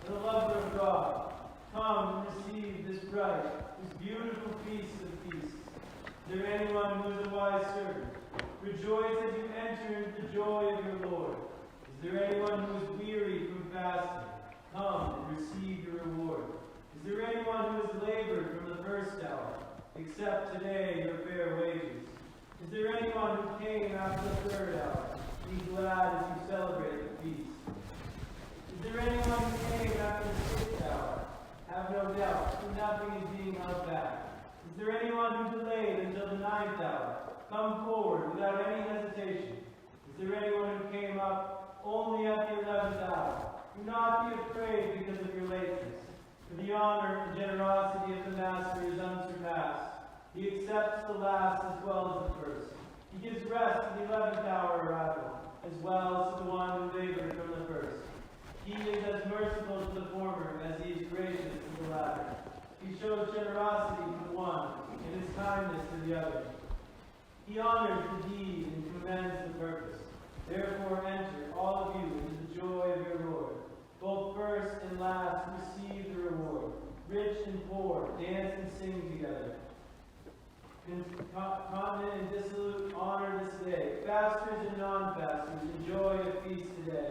and the lover of God. Come and receive this bright, this beautiful feast of feasts. Is there anyone who is a wise servant? Rejoice as you enter into the joy of your Lord. Is there anyone who is weary from fasting? Come and receive your reward. Is there anyone who has labored from the first hour? Accept today your fair wages. Is there anyone who came after the third hour? Be glad as you celebrate the feast. Is there anyone who came after the sixth hour? Have no doubt, for nothing is being held back. Is there anyone who delayed until the ninth hour? Come forward without any hesitation. Is there anyone who came up only at the 11th hour? Do not be afraid because of your lateness. For the honor and generosity of the Master is unsurpassed. He accepts the last as well as the first. He gives rest to the 11th hour arrival, as well as to the one who labored from the first. He is as merciful to the former as he is gracious to the latter. He shows generosity to the one and his kindness to the other. He honors the deed and commends the purpose. Therefore enter, all of you, into the joy of your Lord. Both first and last receive the reward. Rich and poor dance and sing together. Continent and dissolute honor this day. Fasters and non-fasters enjoy a feast today.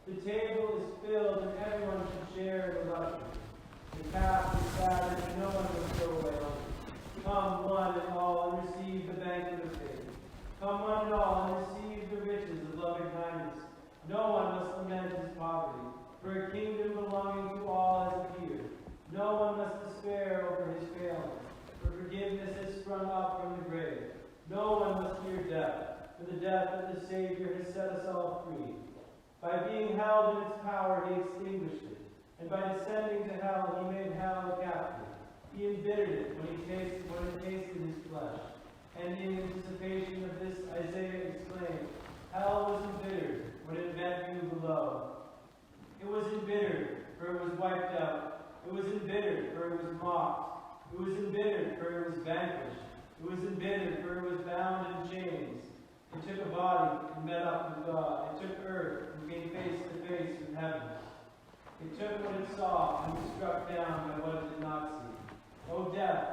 The table is filled and everyone should share in the luxury. The calf is fattened and no one will throw away hungry. Come one and all and receive the banquet of faith. Come one and all and receive the riches of loving kindness. No one must lament his poverty, for a kingdom belonging to all has appeared. No one must despair over his failings, for forgiveness has sprung up from the grave. No one must fear death, for the death of the Savior has set us all free. By being held in its power, he extinguished it, and by descending to hell, he made hell a captive. He embittered it when it tasted his flesh. And in anticipation of this, Isaiah exclaimed, hell was embittered when it met you below. It was embittered, for it was wiped out. It was embittered, for it was mocked. It was embittered, for it was vanquished. It was embittered, for it was bound in chains. It took a body and met up with God. It took earth and came face to face with heaven. It took what it saw and was struck down by what it did not see. O death,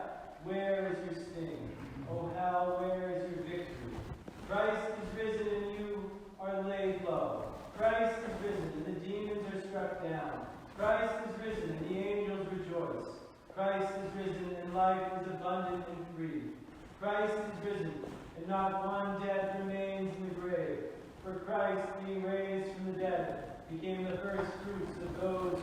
where is your sting? O hell, where is your victory? Christ is risen and you are laid low. Christ is risen and the demons are struck down. Christ is risen and the angels rejoice. Christ is risen and life is abundant and free. Christ is risen and not one dead remains in the grave. For Christ, being raised from the dead, became the first fruits of those